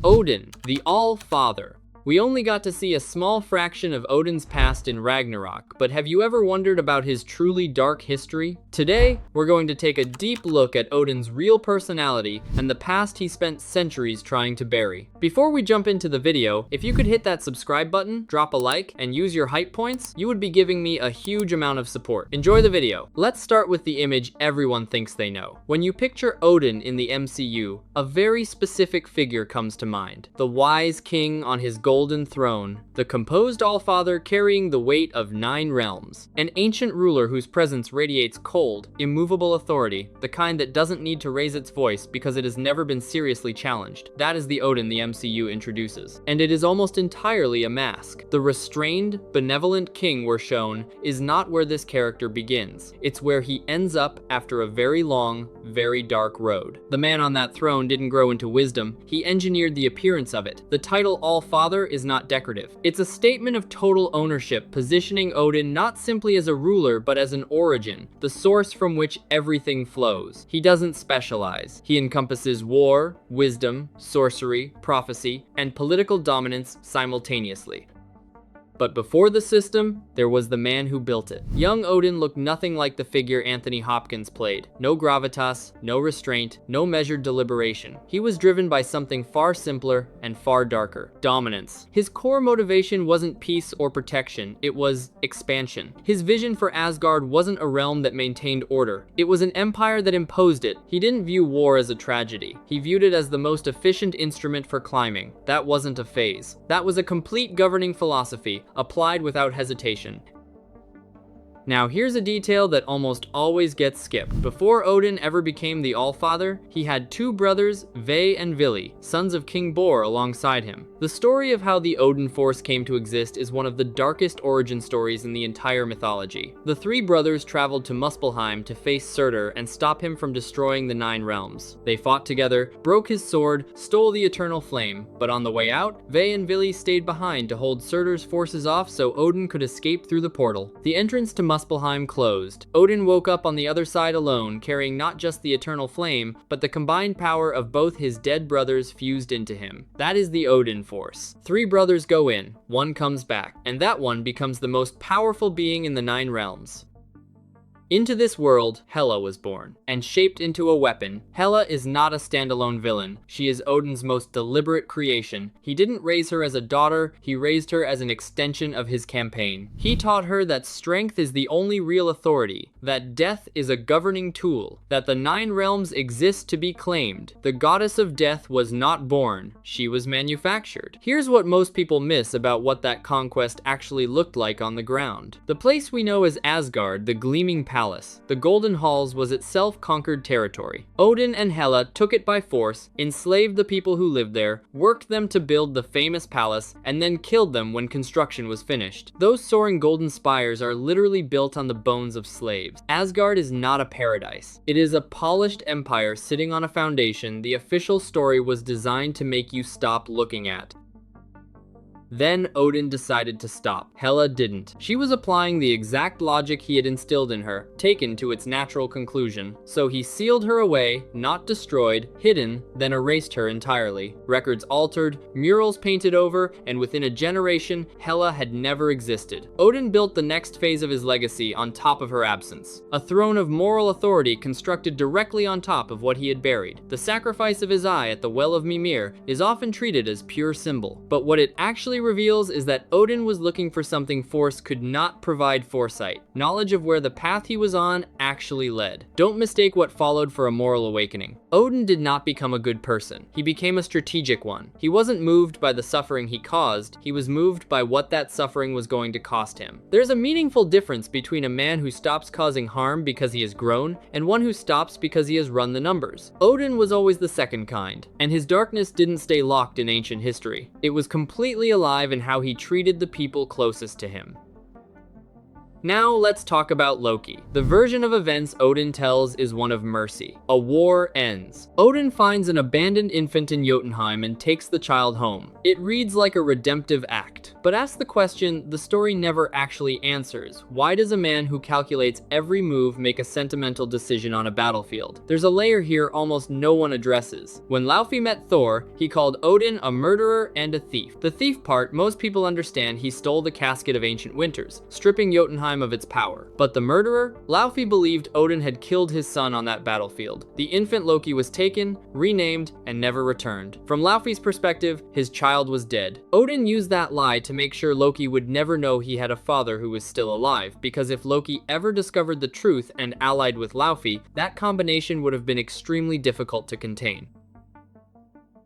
Odin, the All Father. We only got to see a small fraction of Odin's past in Ragnarok, but have you ever wondered about his truly dark history? Today, we're going to take a deep look at Odin's real personality and the past he spent centuries trying to bury. Before we jump into the video, if you could hit that subscribe button, drop a like, and use your hype points, you would be giving me a huge amount of support. Enjoy the video. Let's start with the image everyone thinks they know. When you picture Odin in the MCU, a very specific figure comes to mind. The wise king on his golden throne, the composed All-Father carrying the weight of 9 realms, an ancient ruler whose presence radiates cold, immovable authority, the kind that doesn't need to raise its voice because it has never been seriously challenged. That is the Odin the MCU introduces. And it is almost entirely a mask. The restrained, benevolent king we're shown is not where this character begins. It's where he ends up after a very long, very dark road. The man on that throne didn't grow into wisdom, he engineered the appearance of it. The title All-Father is not decorative. It's a statement of total ownership, positioning Odin not simply as a ruler, but as an origin, the source from which everything flows. He doesn't specialize. He encompasses war, wisdom, sorcery, prophecy, and political dominance simultaneously. But before the system, there was the man who built it. Young Odin looked nothing like the figure Anthony Hopkins played. No gravitas, no restraint, no measured deliberation. He was driven by something far simpler and far darker: dominance. His core motivation wasn't peace or protection, it was expansion. His vision for Asgard wasn't a realm that maintained order. It was an empire that imposed it. He didn't view war as a tragedy. He viewed it as the most efficient instrument for climbing. That wasn't a phase. That was a complete governing philosophy, applied without hesitation. Now here's a detail that almost always gets skipped. Before Odin ever became the All-Father, he had 2 brothers, Ve and Vili, sons of King Bor, alongside him. The story of how the Odin Force came to exist is one of the darkest origin stories in the entire mythology. The 3 brothers traveled to Muspelheim to face Surtur and stop him from destroying the 9 realms. They fought together, broke his sword, stole the eternal flame, but on the way out, Ve and Vili stayed behind to hold Surtur's forces off so Odin could escape through the portal. The entrance to Muspelheim closed. Odin woke up on the other side alone, carrying not just the eternal flame, but the combined power of both his dead brothers fused into him. That is the Odin Force. 3 brothers go in, 1 comes back, and that one becomes the most powerful being in the 9 realms. Into this world, Hela was born, and shaped into a weapon. Hela is not a standalone villain. She is Odin's most deliberate creation. He didn't raise her as a daughter, he raised her as an extension of his campaign. He taught her that strength is the only real authority, that death is a governing tool, that the 9 realms exist to be claimed. The goddess of death was not born, she was manufactured. Here's what most people miss about what that conquest actually looked like on the ground. The place we know as Asgard, the gleaming palace, the Golden Halls, was itself conquered territory. Odin and Hela took it by force, enslaved the people who lived there, worked them to build the famous palace, and then killed them when construction was finished. Those soaring golden spires are literally built on the bones of slaves. Asgard is not a paradise. It is a polished empire sitting on a foundation the official story was designed to make you stop looking at. Then Odin decided to stop. Hela didn't. She was applying the exact logic he had instilled in her, taken to its natural conclusion. So he sealed her away, not destroyed, hidden, then erased her entirely. Records altered, murals painted over, and within a generation, Hela had never existed. Odin built the next phase of his legacy on top of her absence. A throne of moral authority constructed directly on top of what he had buried. The sacrifice of his eye at the Well of Mimir is often treated as pure symbol, but what it actually reveals is that Odin was looking for something Force could not provide: foresight, knowledge of where the path he was on actually led. Don't mistake what followed for a moral awakening. Odin did not become a good person. He became a strategic one. He wasn't moved by the suffering he caused, he was moved by what that suffering was going to cost him. There's a meaningful difference between a man who stops causing harm because he has grown, and one who stops because he has run the numbers. Odin was always the second kind, and his darkness didn't stay locked in ancient history. It was completely alive in how he treated the people closest to him. Now let's talk about Loki. The version of events Odin tells is one of mercy. A war ends. Odin finds an abandoned infant in Jotunheim and takes the child home. It reads like a redemptive act. correct. But ask the question the story never actually answers. Why does a man who calculates every move make a sentimental decision on a battlefield? There's a layer here almost no one addresses. When Laufey met Thor, he called Odin a murderer and a thief. The thief part, most people understand he stole the casket of ancient winters, stripping Jotunheim of its power. But the murderer? Laufey believed Odin had killed his son on that battlefield. The infant Loki was taken, renamed, and never returned. From Laufey's perspective, his child was dead. Odin used that lie to make sure Loki would never know he had a father who was still alive, because if Loki ever discovered the truth and allied with Laufey, that combination would have been extremely difficult to contain.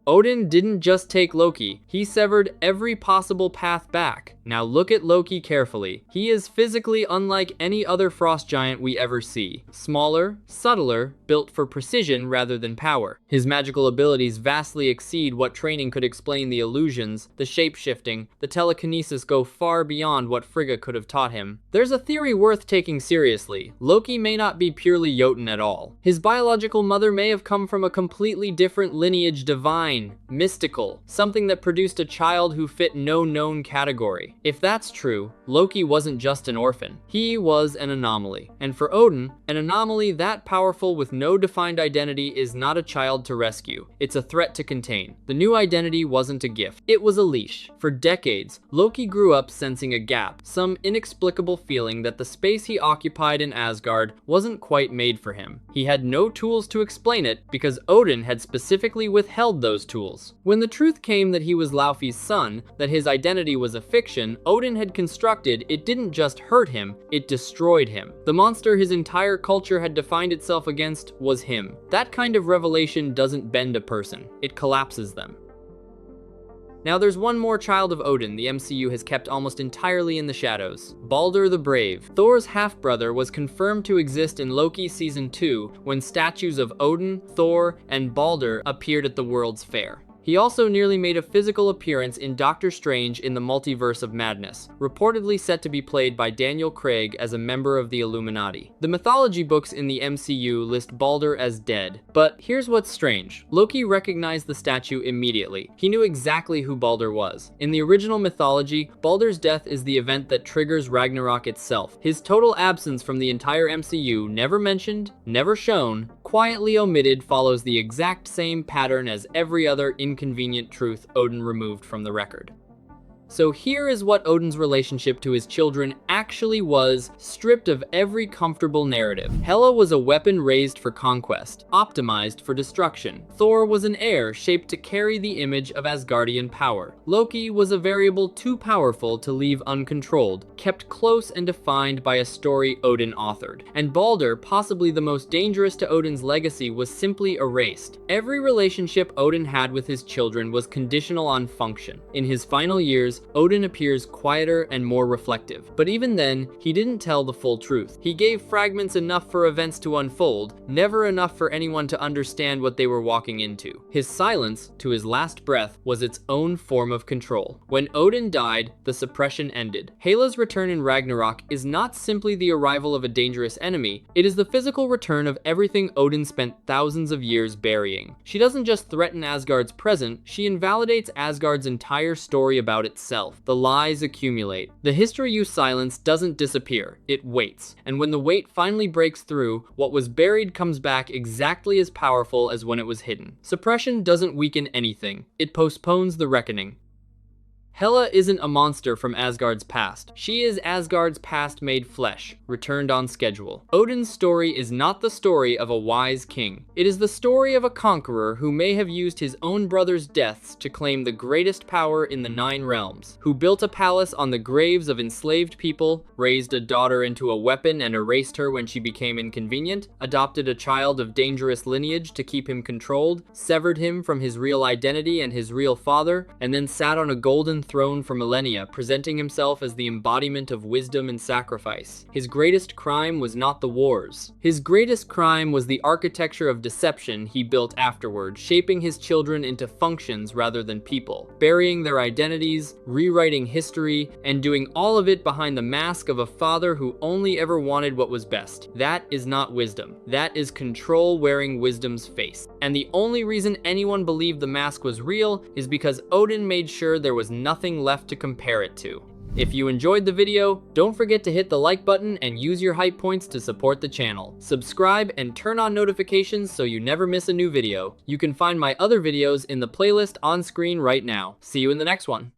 Odin didn't just take Loki, he severed every possible path back. Now look at Loki carefully. He is physically unlike any other frost giant we ever see. Smaller, subtler, built for precision rather than power. His magical abilities vastly exceed what training could explain. The illusions, the shape-shifting, the telekinesis go far beyond what Frigga could have taught him. There's a theory worth taking seriously. Loki may not be purely Jotun at all. His biological mother may have come from a completely different lineage, divine, mystical, something that produced a child who fit no known category. If that's true, Loki wasn't just an orphan. He was an anomaly. And for Odin, an anomaly that powerful with no defined identity is not a child to rescue. It's a threat to contain. The new identity wasn't a gift. It was a leash. For decades, Loki grew up sensing a gap, some inexplicable feeling that the space he occupied in Asgard wasn't quite made for him. He had no tools to explain it because Odin had specifically withheld those tools. When the truth came that he was Laufey's son, that his identity was a fiction Odin had constructed, it didn't just hurt him, it destroyed him. The monster his entire culture had defined itself against was him. That kind of revelation doesn't bend a person, it collapses them. Now there's one more child of Odin the MCU has kept almost entirely in the shadows. Balder the Brave. Thor's half-brother was confirmed to exist in Loki Season 2 when statues of Odin, Thor, and Balder appeared at the World's Fair. He also nearly made a physical appearance in Doctor Strange in the Multiverse of Madness, reportedly set to be played by Daniel Craig as a member of the Illuminati. The mythology books in the MCU list Balder as dead, but here's what's strange. Loki recognized the statue immediately. He knew exactly who Balder was. In the original mythology, Balder's death is the event that triggers Ragnarok itself. His total absence from the entire MCU, never mentioned, never shown, quietly omitted, follows the exact same pattern as every other inconvenient truth Odin removed from the record. So here is what Odin's relationship to his children actually was, stripped of every comfortable narrative. Hela was a weapon raised for conquest, optimized for destruction. Thor was an heir shaped to carry the image of Asgardian power. Loki was a variable too powerful to leave uncontrolled, kept close and defined by a story Odin authored. And Balder, possibly the most dangerous to Odin's legacy, was simply erased. Every relationship Odin had with his children was conditional on function. In his final years, Odin appears quieter and more reflective. But even then, he didn't tell the full truth. He gave fragments enough for events to unfold, never enough for anyone to understand what they were walking into. His silence, to his last breath, was its own form of control. When Odin died, the suppression ended. Hela's return in Ragnarok is not simply the arrival of a dangerous enemy, it is the physical return of everything Odin spent thousands of years burying. She doesn't just threaten Asgard's present, she invalidates Asgard's entire story about itself. The lies accumulate. The history you silence doesn't disappear, it waits. And when the weight finally breaks through, what was buried comes back exactly as powerful as when it was hidden. Suppression doesn't weaken anything, it postpones the reckoning. Hela isn't a monster from Asgard's past. She is Asgard's past made flesh, returned on schedule. Odin's story is not the story of a wise king. It is the story of a conqueror who may have used his own brother's deaths to claim the greatest power in the 9 realms, who built a palace on the graves of enslaved people, raised a daughter into a weapon and erased her when she became inconvenient, adopted a child of dangerous lineage to keep him controlled, severed him from his real identity and his real father, and then sat on a golden throne for millennia, presenting himself as the embodiment of wisdom and sacrifice. His greatest crime was not the wars. His greatest crime was the architecture of deception he built afterward, shaping his children into functions rather than people, burying their identities, rewriting history, and doing all of it behind the mask of a father who only ever wanted what was best. That is not wisdom. That is control wearing wisdom's face. And the only reason anyone believed the mask was real is because Odin made sure there was nothing nothing left to compare it to. If you enjoyed the video, don't forget to hit the like button and use your hype points to support the channel. Subscribe and turn on notifications so you never miss a new video. You can find my other videos in the playlist on screen right now. See you in the next one.